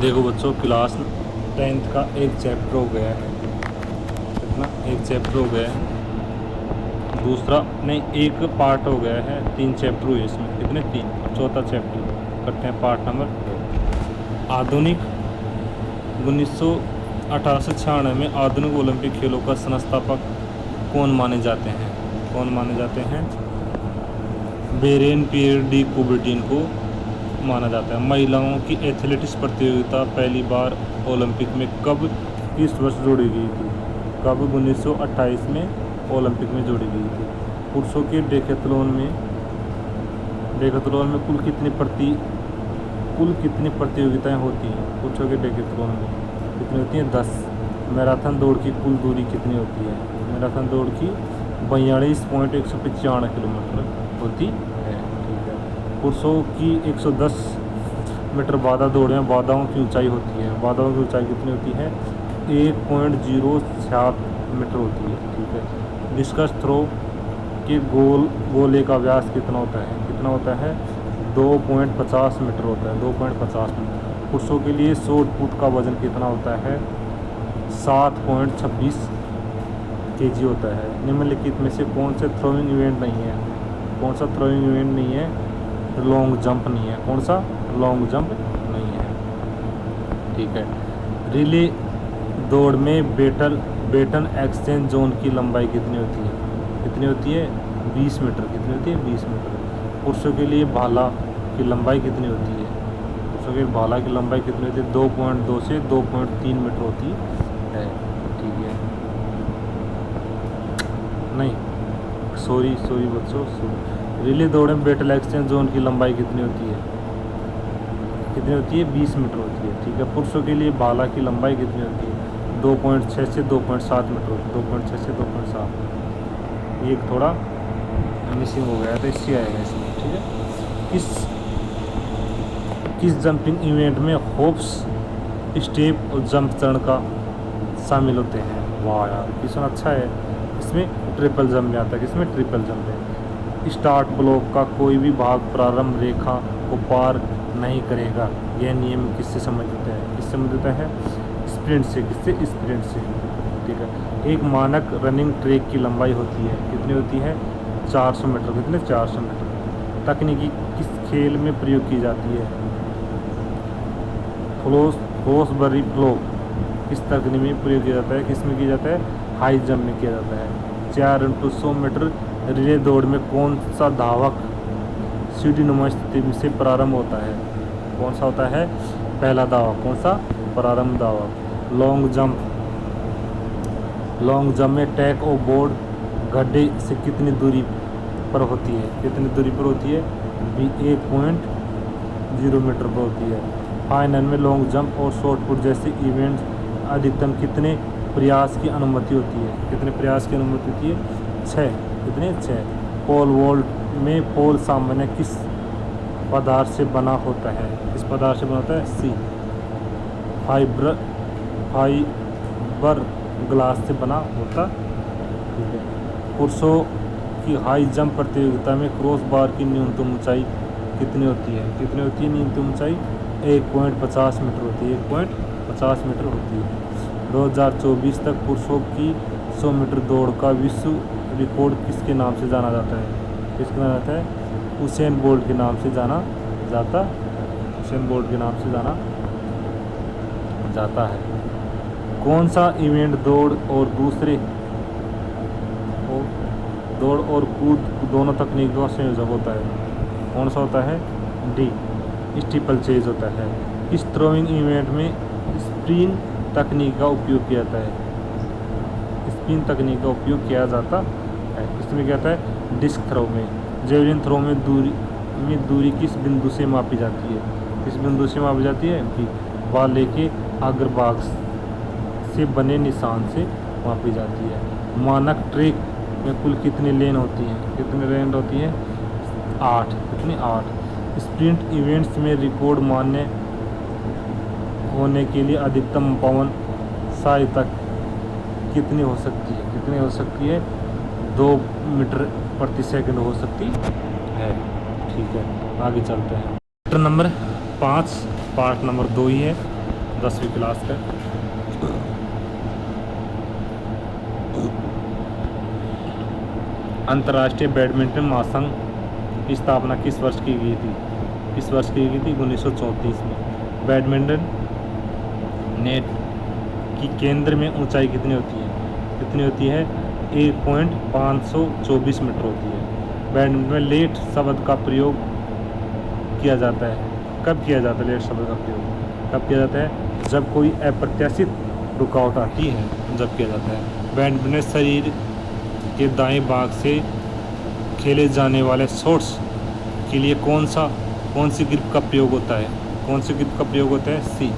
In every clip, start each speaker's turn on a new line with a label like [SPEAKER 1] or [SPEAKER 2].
[SPEAKER 1] देखो बच्चों, class 10th का एक चैप्टर हो गया है। कितना? एक चैप्टर हो गया है। दूसरा नहीं, एक पार्ट हो गया है। 3 चैप्टर हुए इसमें। कितने? 3। चौथा चैप्टर करते हैं, पार्ट नंबर 2। आधुनिक 1998 में आधुनिक ओलंपिक खेलों का संस्थापक कौन माने जाते हैं? कौन माने जाते हैं? बेरेन पियर डी कुबर्टिन को माना जाता है। महिलाओं की एथलेटिक्स प्रतियोगिता पहली बार ओलंपिक में कब, किस वर्ष जोड़ी गई थी? कब? 1928 में ओलंपिक में जोड़ी गई थी। पुरुषों के डेकाथलॉन में कुल कितनी प्रतियोगिताएं होती हैं? पुरुषों के डेकाथलॉन में कितनी होती हैं? 10। मैराथन दौड़ की कुल दूरी कितनी होती है? मैराथन दौड़ की 42.195 किलोमीटर होती है। ठीक है। पुरुषों की 110 मीटर बाधा दौड़ में बाधाओं की ऊंचाई होती है। बाधाओं की ऊंचाई कितनी होती है? 1.07 मीटर होती है। ठीक है। डिस्कस थ्रो के गोले का व्यास कितना होता है? कितना होता है? 2.50 मीटर होता है। 2.50 मीटर। पुरुषों के लिए शॉट पुट का वजन कितना होता है? 7.26 kg होता है। निम्नलिखित में से कौन से थ्रोइंग इवेंट नहीं है? कौन सा थ्रोइंग इवेंट नहीं है? लॉन्ग जंप नहीं है। कौन सा? लॉन्ग जंप नहीं है। ठीक है। रिले दौड़ में बेटन एक्सचेंज जोन की लंबाई कितनी होती है? कितनी होती है? 20 मीटर। कितनी होती है? 20 मीटर। पुरुषों के लिए भाला की लंबाई कितनी होती है? पुरुषों के भाला की लंबाई कितनी होती है? 2.2 से 2.3 मीटर होती है। ठीक है। नहीं, सॉरी बच्चों, रिले दौड़ में बेटल एक्सचेंज जोन की लंबाई कितनी होती है? कितनी होती है? 20 मीटर होती है। ठीक है। पुरुषों के लिए भाला की लंबाई कितनी होती है? 2.6 से 2.7 मीटर होती है। 2.6 से 2.7। ये थोड़ा मिसिंग हो गया था, इससे आएगा इसमें। ठीक है। किस जंपिंग इवेंट में होप्स स्टेप और जंप चरण का शामिल होते हैं? वाह यार, क्वेश्चन अच्छा है। इसमें ट्रिपल जंप में आता है। किसमें? ट्रिपल जंप है। स्टार्ट ब्लॉक का कोई भी भाग प्रारंभ रेखा को पार नहीं करेगा। यह नियम किससे संबंधित है? किससे संबंधित है? स्प्रिंट से। किससे? स्प्रिंट से। ठीक है। एक मानक रनिंग ट्रैक की लंबाई होती है। कितनी होती है? 400 मीटर। कितने? 400 मीटर। तकनीकी किस खेल में प्रयोग की जाती है? फ्लोसबरी फ्लो किस तकनीक में प्रयोग किया जाता है? किस में किया जाता है? हाई जंप में किया जाता है। 4x100 मीटर रिले दौड़ में कौन सा धावक सीढ़ीनुमा स्थिति से प्रारंभ होता है? कौन सा होता है? पहला धावक। कौन सा? प्रारंभ धावक। लॉन्ग जंप में टैक और बोर्ड गड्ढे से कितनी दूरी पर होती है? कितनी दूरी पर होती है? 1.0 मीटर पर होती है। फाइनल में लॉन्ग जंप और शॉर्ट पुट जैसे इवेंट्स अधिकतम कितने प्रयास की अनुमति होती है? कितने प्रयास की अनुमति होती है? 6। कितने? 6। पोल वॉल्ट में पोल सामान्य किस पदार्थ से बना होता है? किस पदार्थ से बना होता है? सी। फाइबर ग्लास से बना होता। ठीक है। पुरुषों की हाई जंप प्रतियोगिता में क्रॉस बार की न्यूनतम ऊंचाई कितनी होती है? कितनी होती है न्यूनतम ऊंचाई? 1.50 मीटर होती है। 1.50 मीटर होती है। 2024 तक पुरुषों की 100 मीटर दौड़ का विश्व रिकॉर्ड किसके नाम से जाना जाता है? किसके नाम जाता है? उसेन बोल्ट के नाम से जाना जाता। उसेन बोल्ट के नाम से जाना जाता है। कौन सा इवेंट दौड़ और कूद दोनों तकनीकों का संयोजक होता है? कौन सा होता है? डी। स्टीपल चेज होता है। इस थ्रोइंग इवेंट में स्प्रिंट तकनीक का उपयोग किया जाता है। स्पिन तकनीक का उपयोग किया जाता है। इसमें क्या होता है? डिस्क थ्रो में। जेवलिन थ्रो में दूरी किस बिंदु से मापी जाती है? किस बिंदु से मापी जाती है? बी। भाले के अग्रभाग से बने निशान से मापी जाती है। मानक ट्रैक में कुल कितनी लेन होती है? कितनी लेन होती है? 8। कितनी? 8। स्प्रिंट इवेंट्स में रिकॉर्ड मान्य होने के लिए अधिकतम पवन सहायता कितनी हो सकती है? कितनी हो सकती है? 2 मीटर प्रति सेकंड हो सकती है। ठीक है। आगे चलते हैं। चैप्टर नंबर 5 पार्ट नंबर 2 ही है 10वीं क्लास का। अंतर्राष्ट्रीय बैडमिंटन महासंघ की स्थापना किस वर्ष की गई थी? किस वर्ष की गई थी? 1934 में। बैडमिंटन नेट की केंद्र में ऊंचाई कितनी होती है? कितनी होती है? 1.524 मीटर होती है। बैडमिंटन में लेट शब्द का प्रयोग किया जाता है। कब किया जाता है लेट शब्द का प्रयोग? कब किया जाता है? जब कोई अप्रत्याशित रुकावट आती है, जब किया जाता है। बैडमिंटन शरीर के दाएं भाग से खेले जाने वाले शॉट्स के लिए कौन सी ग्रिप का प्रयोग होता है? कौन सी ग्रिप का प्रयोग होता है? सी,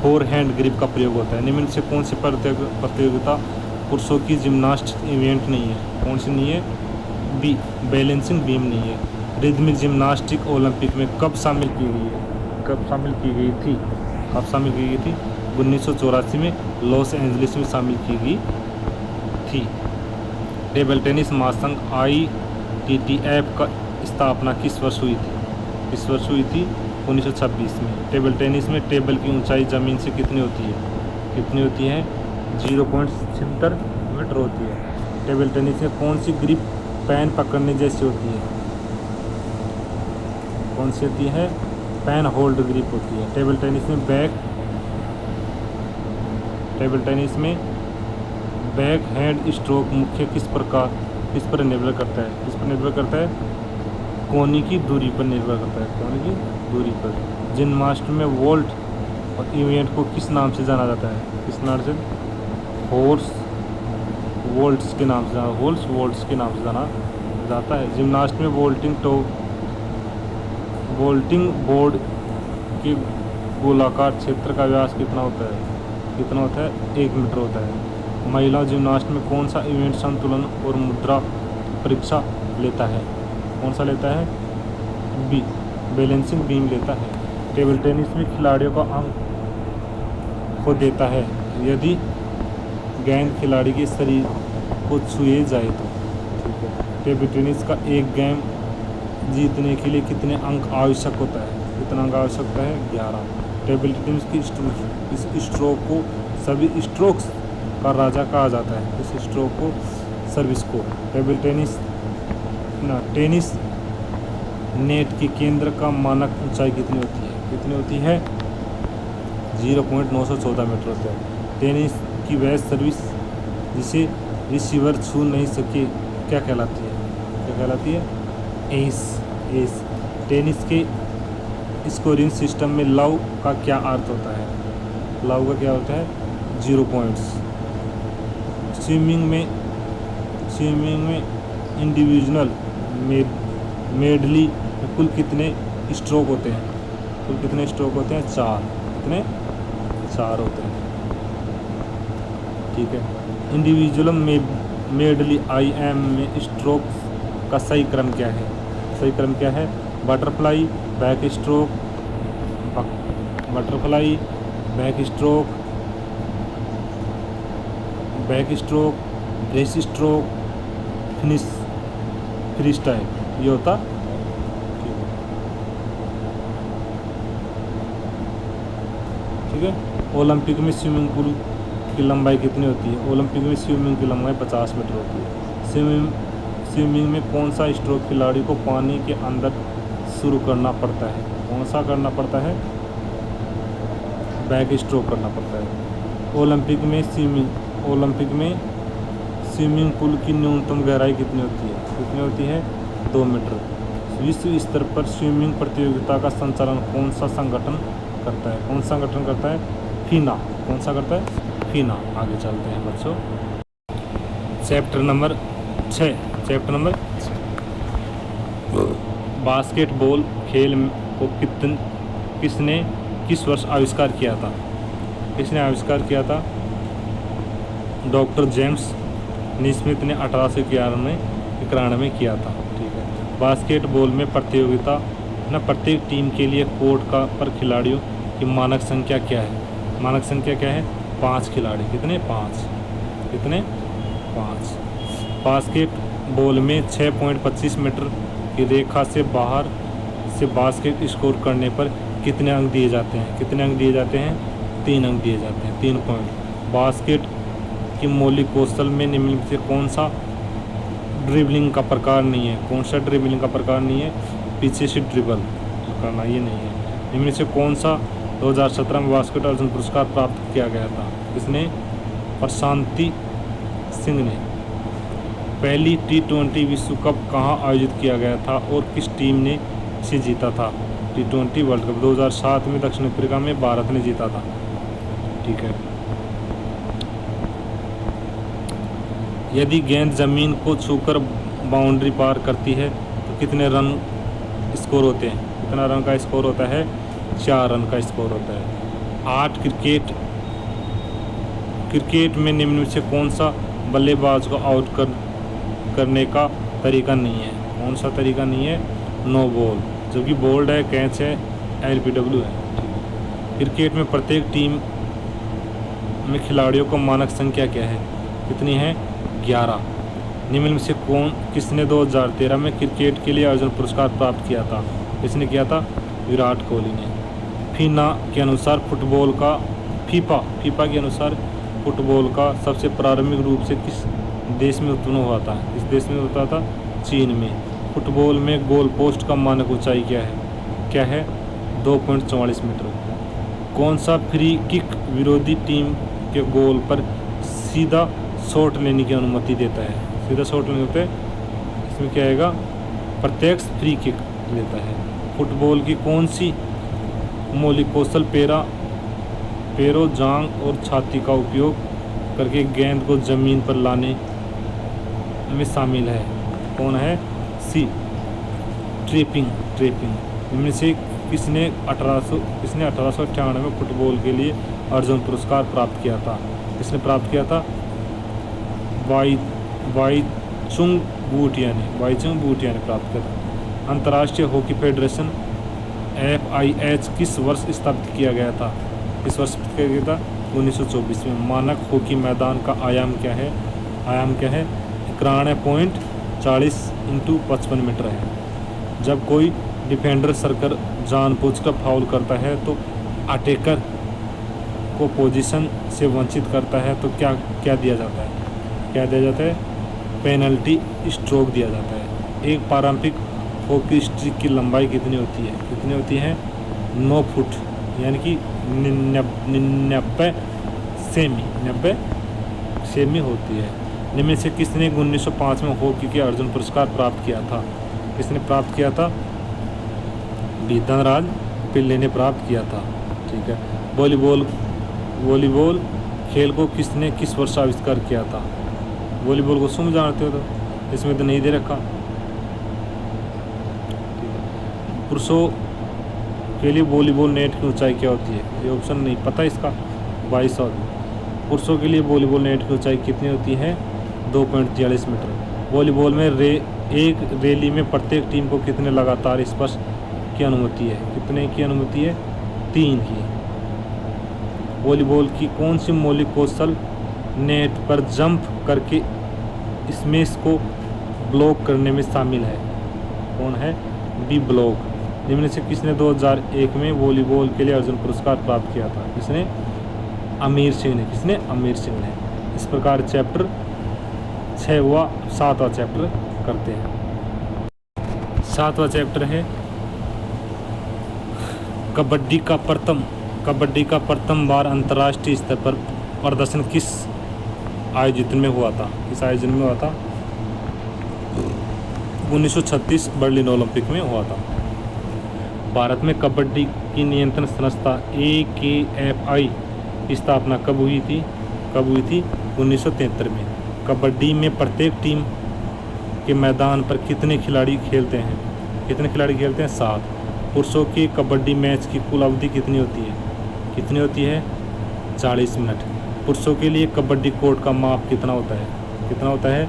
[SPEAKER 1] फोर हैंड ग्रिप का प्रयोग होता है। निम्न से कौन सी प्रतियोगिता पुरुषों की जिम्नास्टिक इवेंट नहीं है? कौन सी नहीं है? बी, बैलेंसिंग बीम नहीं है। रिदमिक जिम्नास्टिक ओलंपिक में कब शामिल की गई है? कब शामिल की गई थी? कब शामिल की गई थी? 1984 में लॉस एंजलिस में शामिल की गई थी। टेबल टेनिस महासंघ ITTF का स्थापना किस वर्ष हुई थी? किस वर्ष हुई थी? 1926 में। टेबल टेनिस में टेबल की ऊंचाई ज़मीन से कितनी होती है? कितनी होती है? 0.70 मीटर होती है। टेबल टेनिस में कौन सी ग्रिप पैन पकड़ने जैसी होती है? कौन सी होती है? पैन होल्ड ग्रिप होती है। टेबल टेनिस में बैक हैंड स्ट्रोक मुख्य किस पर निर्भर करता है? किस पर निर्भर करता है? कोनी की दूरी पर निर्भर करता है। कोनी की दूरी पर। जिम्नास्टिक में वोल्ट और इवेंट को किस नाम से जाना जाता है? किस नाम से? हॉर्स वोल्ट्स के नाम से वोल्ट्स के नाम से जाना जाता है। जिम्नास्टिक में वोल्टिंग बोर्ड के गोलाकार क्षेत्र का व्यास कितना होता है? कितना होता है? 1 मीटर होता है। महिला जिम्नास्ट में कौन सा इवेंट संतुलन और मुद्रा परीक्षा लेता है? कौन सा लेता है? बी, बैलेंसिंग बीम लेता है। टेबल टेनिस में खिलाड़ियों का अंक को देता है यदि गेंद खिलाड़ी के शरीर को छुए जाए तो। ठीक है। टेबल टेनिस का एक गेम जीतने के लिए कितने अंक आवश्यक होता है? कितना अंक आवश्यक होता है? 11। टेबल टेनिस की इस स्ट्रोक को सभी स्ट्रोक्स का राजा कहा जाता है। इस स्ट्रोक को सर्विस को। टेबल टेनिस नेट के केंद्र का मानक ऊंचाई कितनी होती है? कितनी होती है? 0.914 मीटर होता है। टेनिस की वह सर्विस जिसे रिसीवर छू नहीं सके क्या कहलाती है? क्या कहलाती है? एस। टेनिस के स्कोरिंग सिस्टम में लव का क्या अर्थ होता है? लव का क्या होता है? 0 पॉइंट्स। स्विमिंग में इंडिविजुअल मेडली में कुल कितने स्ट्रोक होते हैं? कुल कितने स्ट्रोक होते हैं? 4। कितने? 4 होते हैं। ठीक है। इंडिविजुअल मेडली IM में स्ट्रोक का सही क्रम क्या है? सही क्रम क्या है? Butterfly, backstroke, backstroke, breaststroke, freestyle, ये होता। ठीक है। ओलंपिक में स्विमिंग पूल की लंबाई कितनी होती है? ओलंपिक में स्विमिंग की लंबाई 50 मीटर होती है। स्विमिंग में कौन सा स्ट्रोक खिलाड़ी को पानी के अंदर शुरू करना पड़ता है? कौन सा करना पड़ता है? बैक स्ट्रोक करना पड़ता है। ओलंपिक में स्विमिंग पूल की न्यूनतम गहराई कितनी होती है? कितनी होती है? 2 मीटर। विश्व स्तर पर स्विमिंग प्रतियोगिता का संचालन कौन सा संगठन करता है? कौन सा संगठन करता है? फीना। कौन सा करता है? फीना। आगे चलते हैं बच्चों। Chapter number 6। बास्केटबॉल खेल को किस वर्ष आविष्कार किया था? किसने आविष्कार किया था? डॉक्टर जेम्स निस्मिथ ने 1891 में किया था। ठीक है। बास्केटबॉल में प्रत्येक टीम के लिए कोर्ट पर खिलाड़ियों की मानक संख्या क्या है? मानक संख्या क्या है? 5 खिलाड़ी। कितने? 5। कितने? 5। बास्केटबॉल में 6.25 मीटर की रेखा से बाहर से बास्केट स्कोर करने पर कितने अंक दिए जाते हैं? कितने अंक दिए जाते हैं? 3 अंक दिए जाते हैं, 3 पॉइंट। बास्केट की मौलिक कौशल में निम्न में से कौन सा ड्रिबलिंग का प्रकार नहीं है? कौन सा ड्रिबलिंग का प्रकार नहीं है? पीछे से ड्रिबल करना, ये नहीं है। निम्न में से कौन सा 2017 में बास्केट अर्जुन पुरस्कार प्राप्त किया गया था? किसने? प्रशांति सिंह ने। पहली T20 विश्व कप कहाँ आयोजित किया गया था और किस टीम ने इसे जीता था? T20 वर्ल्ड कप 2007 में दक्षिण अफ्रीका में भारत ने जीता था। ठीक है। यदि गेंद जमीन को छूकर बाउंड्री पार करती है तो कितने रन स्कोर होते हैं? कितना रन का स्कोर होता है? 4 रन का स्कोर होता है। 8 क्रिकेट में निम्न में से कौन सा बल्लेबाज को आउट करने का तरीका नहीं है? कौन सा तरीका नहीं है? नो बॉल, जबकि बोल्ड है, कैच है, LBW है। क्रिकेट में प्रत्येक टीम में खिलाड़ियों का मानक संख्या क्या है? कितनी है? 11। निम्न में से किसने 2013 में क्रिकेट के लिए अर्जुन पुरस्कार प्राप्त किया था? किसने किया था? विराट कोहली ने। फीफा के अनुसार फीफा के अनुसार फुटबॉल का सबसे प्रारंभिक रूप से किस देश में उत्पन्न हुआ था? किस देश में होता था? चीन में। फुटबॉल में गोल पोस्ट का मानक ऊंचाई क्या है? क्या है? 2.44 मीटर। कौन सा फ्री किक विरोधी टीम के गोल पर सीधा शॉट लेने की अनुमति देता है? सीधा शॉट लेने होते हैं, इसमें क्या आएगा? प्रत्यक्ष फ्री किक देता है। फुटबॉल की कौन सी मौलिक कौशल पैरों, जांघ और छाती का उपयोग करके गेंद को जमीन पर लाने में शामिल है? कौन है? सी, ट्रैपिंग। इनमें से किसने 1898 में फुटबॉल के लिए अर्जुन पुरस्कार प्राप्त किया था? किसने प्राप्त किया था? वाईचुंग बूटिया ने प्राप्त किया था। अंतर्राष्ट्रीय हॉकी फेडरेशन FIH किस वर्ष स्थापित किया गया था? किस वर्ष किया गया था? 1924 में। मानक हॉकी मैदान का आयाम क्या है? 91.40 × 55 मीटर है। जब कोई डिफेंडर सर्कल जानबूझकर फाउल करता है तो अटैकर को पोजीशन से वंचित करता है तो क्या दिया जाता है? क्या दिया जाता है? पेनल्टी स्ट्रोक दिया जाता है। एक पारंपरिक हॉकी स्टिक की लंबाई कितनी होती है? कितनी होती है? 9 फुट, यानी कि 90 सेमी होती है। इनमें से किसने 1905 में हॉकी के अर्जुन पुरस्कार प्राप्त किया था? किसने प्राप्त किया था? बिधनराज पिल्ले ने प्राप्त किया था। ठीक है। वॉलीबॉल खेल को किसने किस वर्ष आविष्कार किया था? वॉलीबॉल को तुम जानते हो, तो इसमें तो नहीं दे रखा। पुरुषों के लिए वॉलीबॉल नेट की ऊंचाई क्या होती है? ये ऑप्शन नहीं पता इसका। 2200। पुरुषों के लिए वॉलीबॉल नेट की ऊंचाई कितनी होती है? 2.43 मीटर। वॉलीबॉल में एक रैली में प्रत्येक टीम को कितने लगातार स्पर्श की अनुमति है? कितने की अनुमति है? 3 की। वॉलीबॉल की कौन सी मौलिक कौशल नेट पर जंप करके स्मैश को ब्लॉक करने में शामिल है? कौन है? B, block. निम्न से किसने 2001 में वॉलीबॉल के लिए अर्जुन पुरस्कार प्राप्त किया था? किसने? अमीर सिंह ने। किसने? अमीर सिंह ने। इस प्रकार चैप्टर 7वां चैप्टर करते हैं। 7वां चैप्टर है कबड्डी का प्रथम बार अंतर्राष्ट्रीय स्तर पर प्रदर्शन किस आयोजन में हुआ था? किस आयोजन में हुआ था? 1936 बर्लिन ओलंपिक में हुआ था। भारत में कबड्डी की नियंत्रण संस्था AKFI की स्थापना कब हुई थी? 1973 में। कबड्डी में प्रत्येक टीम के मैदान पर कितने खिलाड़ी खेलते हैं? 7। पुरुषों के कबड्डी मैच की कुल अवधि कितनी होती है? 40 मिनट। पुरुषों के लिए कबड्डी कोर्ट का माप कितना होता है?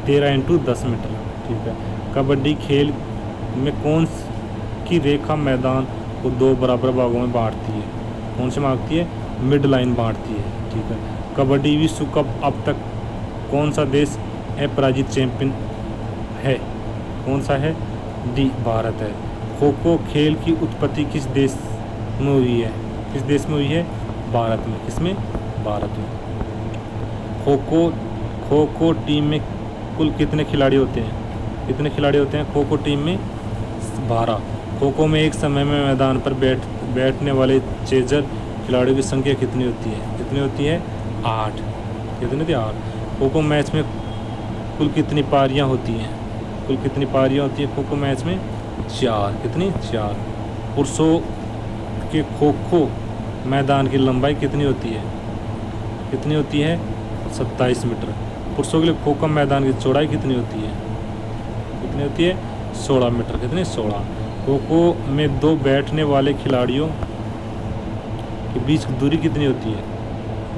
[SPEAKER 1] 13 × 10 मीटर। ठीक है। कबड्डी खेल में कौन की रेखा मैदान को 2 बराबर भागों में बांटती है? कौन से बांटती है? मिड लाइन बांटती है। ठीक है। कबड्डी विश्व कप अब तक कौन सा देश अपराजित चैंपियन है? कौन सा है? डी, भारत है। खो खो खेल की उत्पत्ति किस देश में हुई है? किस देश में हुई है? भारत में। किसमें? भारत में। खो खो टीम में कुल कितने खिलाड़ी होते हैं? कितने खिलाड़ी होते हैं खो खो टीम में? 12। खो खो में एक समय में मैदान पर बैठने वाले चेजर खिलाड़ियों की संख्या कितनी होती है? कितनी होती है? 8। कितनी थी? 8। खो खो मैच में कुल कितनी पारियां होती हैं? कुल कितनी पारियां होती है खो खो मैच में? 4। कितनी? 4। पुरुषों के खो खो मैदान की लंबाई कितनी होती है? कितनी होती है? 27 मीटर। पुरुषों के लिए खो खो मैदान की चौड़ाई कितनी होती है? कितनी होती है? 16 मीटर। कितनी? 16। खो खो में दो बैठने वाले खिलाड़ियों के बीच की दूरी कितनी होती है?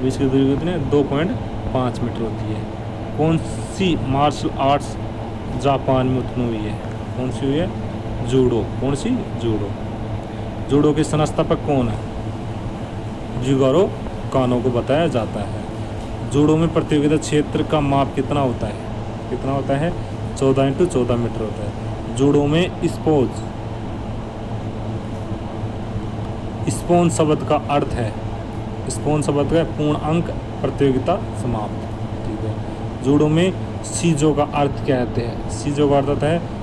[SPEAKER 1] बीच की दूरी कितनी है? 2.5 मीटर होती है। कौन सी मार्शल आर्ट्स जापान में उत्पन्न हुई है? कौन सी हुई है? जूडो। कौन सी? जूडो। जूडो के संस्थापक कौन है? जिगोरो कानो को बताया जाता है। जूडो में प्रतियोगिता क्षेत्र का माप कितना होता है? कितना होता है? 14x14 मीटर होता है। जूडो में स्पोन शब्द का अर्थ है? स्पोन शब्द का पूर्ण अंक, प्रतियोगिता समाप्त। ठीक है। जूडो में सीजो का अर्थ क्या कहते हैं? सीजो का अर्थ होता है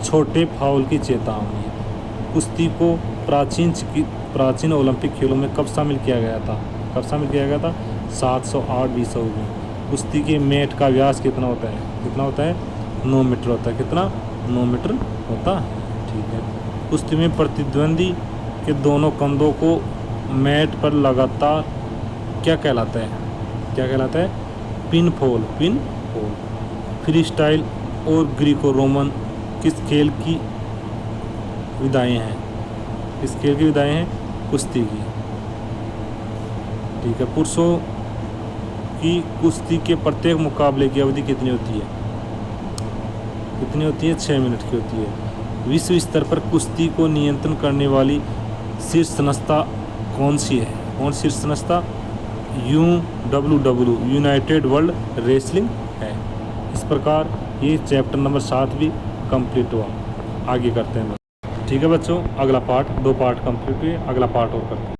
[SPEAKER 1] छोटे फाउल की चेतावनी। कुश्ती को प्राचीन ओलंपिक खेलों में कब शामिल किया गया था? कब शामिल किया गया था? 708 ईसा में। कुश्ती के मैट का व्यास कितना होता है? कितना होता है? 9 मीटर होता है। कितना? 9 मीटर होता है। ठीक है। कुश्ती में प्रतिद्वंदी के दोनों कंधों को मैट पर लगातार क्या कहलाता है? क्या कहलाता है? Pin fall. Pin fall. Free style और ग्रीको रोमन किस खेल की विधाएं हैं? किस खेल की विधाएं हैं? कुश्ती की। ठीक है। पुरुषों की कुश्ती के प्रत्येक मुकाबले की अवधि कितनी होती है? कितनी होती है? 6 मिनट की होती है। विश्व स्तर पर कुश्ती को नियंत्रण करने वाली शीर्ष संस्था कौन सी है? कौन शीर्ष संस्था? UWW, यूनाइटेड वर्ल्ड रेसलिंग है। इस प्रकार ये चैप्टर नंबर 7 भी कंप्लीट हुआ। आगे करते हैं। ठीक है बच्चों, अगला पार्ट, 2 पार्ट कंप्लीट हुए, अगला पार्ट और करते हैं।